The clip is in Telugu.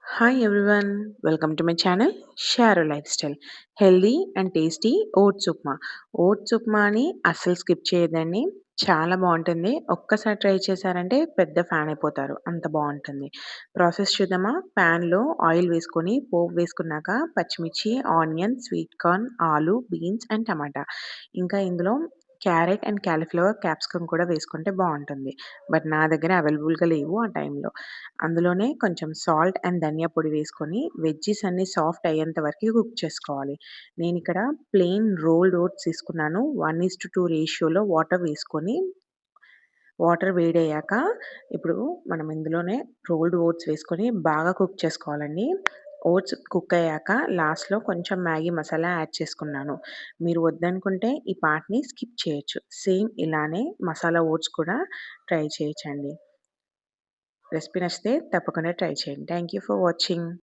Hi everyone, welcome to my channel Share Lifestyle. Healthy and tasty oats upma. Oats ఉప్మాని అస్సలు స్కిప్ చేయదండి. చాలా బావుంటుంది. ఒక్కసారి ట్రై చేశారంటే పెద్ద ఫ్యాన్ అయిపోతారు. అంత బావుంటుంది. ప్రాసెస్ చూద్దామా? ప్యాన్‌లో ఆయిల్ వేసుకొని, పోపు వేసుకున్నాక పచ్చిమిర్చి, ఆనియన్, స్వీట్ కార్న్, ఆలు, బీన్స్ అండ్ టమాటా. ఇంకా ఇందులో క్యారెట్ అండ్ కాలీఫ్లవర్, క్యాప్సికమ్ కూడా వేసుకుంటే బావుంటుంది. బట్ నా దగ్గర అవైలబుల్‌గా లేవు ఆ టైంలో. అందులోనే కొంచెం సాల్ట్ అండ్ ధనియా పొడి వేసుకొని వెజ్జీస్ అన్నీ సాఫ్ట్ అయ్యేంత వరకి కుక్ చేసుకోవాలి. నేనిక్కడ ప్లెయిన్ రోల్డ్ ఓట్స్ తీసుకున్నాను. 1:2 రేషియోలో వాటర్ వేసుకొని, వాటర్ వేడయ్యాక ఇప్పుడు మనం ఇందులోనే రోల్డ్ ఓట్స్ వేసుకొని బాగా కుక్ చేసుకోవాలండి. ఓట్స్ కుక్ అయ్యాక లాస్ట్‌లో కొంచెం మ్యాగీ మసాలా యాడ్ చేసుకున్నాను. మీరు వద్దనుకుంటే ఈ పార్ట్‌ని స్కిప్ చేయొచ్చు. సేమ్ ఇలానే మసాలా ఓట్స్ కూడా ట్రై చేయొచ్చండి. రెసిపీ నచ్చితే తప్పకుండా ట్రై చేయండి. Thank you for watching.